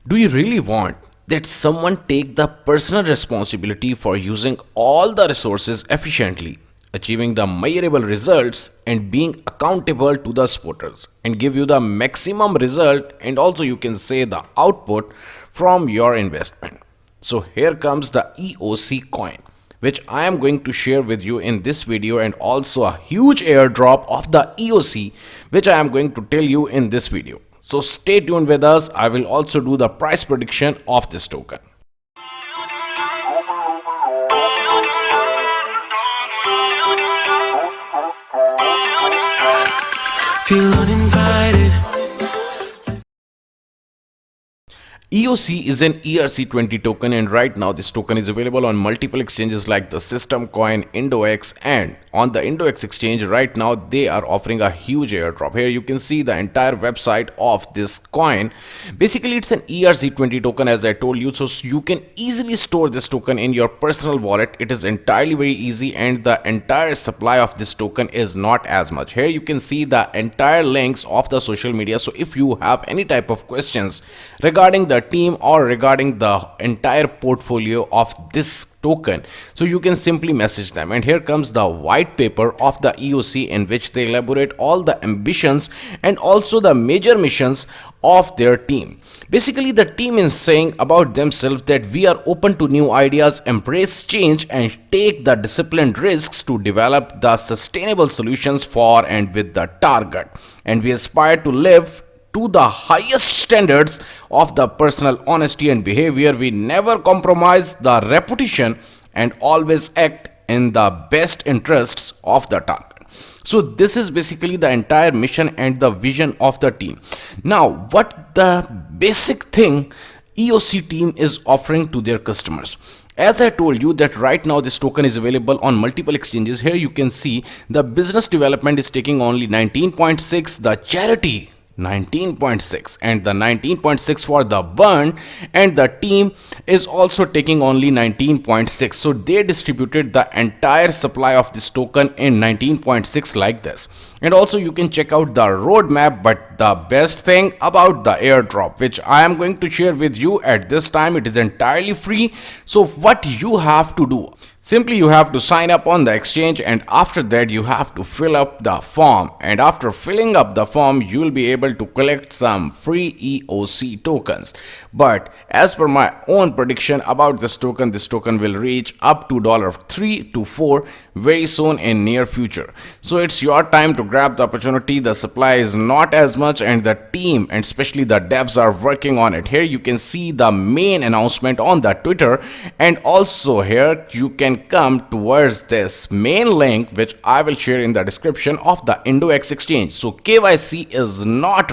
Do you really want that someone take the personal responsibility for using all the resources efficiently, achieving the measurable results and being accountable to the supporters and give you the maximum result and also you can say the output from your investment? So here comes the EOC coin, which I am going to share with you in this video, and also a huge airdrop of the EOC which I am going to tell you in this video. So stay tuned with us. I will also do the price prediction of this token. Feel uninvited. EOC is an ERC20 token, and right now this token is available on multiple exchanges like the System Coin, IndoX, and on the IndoX exchange right now they are offering a huge airdrop. Here you can see the entire website of this coin. Basically it's an ERC20 token, as I told you, so you can easily store this token in your personal wallet. It is entirely very easy, and the entire supply of this token is not as much. Here you can see the entire links of the social media, so if you have any type of questions regarding the team or regarding the entire portfolio of this token, so you can simply message them. And here comes the white paper of the EOC, in which they elaborate all the ambitions and also the major missions of their team. Basically the team is saying about themselves that we are open to new ideas, embrace change, and take the disciplined risks to develop the sustainable solutions for and with the target, and we aspire to live to the highest standards of the personal honesty and behavior. We never compromise the reputation and always act in the best interests of the target. So this is basically the entire mission and the vision of the team. Now, what the basic thing EOC team is offering to their customers? As I told you that right now this token is available on multiple exchanges. Here you can see the business development is taking only 19.6, the charity 19.6, and the 19.6 for the burn, and the team is also taking only 19.6. so they distributed the entire supply of this token in 19.6 like this. And also you can check out the roadmap. But the best thing about the airdrop, which I am going to share with you at this time, it is entirely free. So what you have to do, simply you have to sign up on the exchange, and after that you have to fill up the form, and after filling up the form you will be able to collect some free EOC tokens. But as per my own prediction about this token will reach up to $3 to $4 very soon in near future. So it's your time to grab the opportunity. The supply is not as much, and the team and especially the devs are working on it. Here you can see the main announcement on the Twitter, and also here you can come towards this main link which I will share in the description of the IndoX exchange. So KYC is not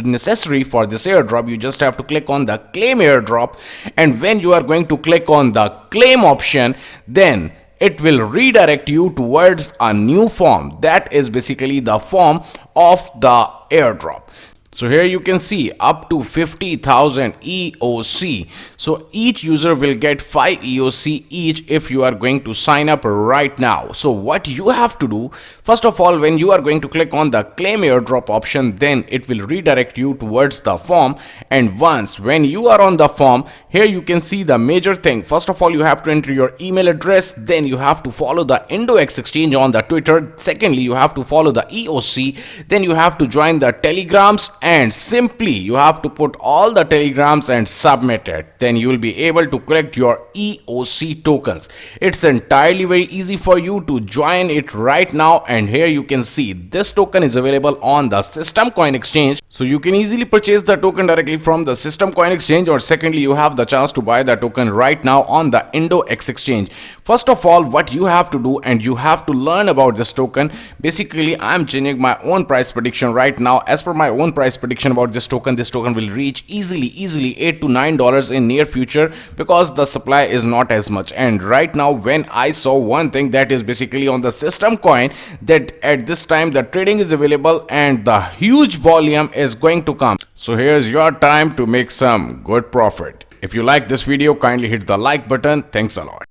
necessary for this airdrop. You just have to click on the claim airdrop, and when you are going to click on the claim option, then it will redirect you towards a new form. That is basically the form of the airdrop. So here you can see up to 50,000 EOC. So each user will get 5 EOC each if you are going to sign up right now. So what you have to do, first of all, when you are going to click on the claim airdrop option, then it will redirect you towards the form. And once when you are on the form, here you can see the major thing. First of all, you have to enter your email address, then you have to follow the IndoX exchange on the Twitter. Secondly, you have to follow the EOC, then you have to join the telegrams, and simply you have to put all the telegrams and submit it. Then you will be able to collect your EOC tokens. It's entirely very easy for you to join it right now. And here you can see this token is available on the System Coin exchange, so you can easily purchase the token directly from the System Coin exchange, or secondly you have the chance to buy the token right now on the IndoX exchange. First of all, what you have to do, and you have to learn about this token. Basically I'm changing my own price prediction right now. As per my own price prediction about this token will reach easily $8 to $9 in near future, because the supply is not as much. And right now when I saw one thing, that is basically on the System Coin, that at this time the trading is available and the huge volume is going to come. So here's your time to make some good profit. If you like this video, kindly hit the like button. Thanks a lot.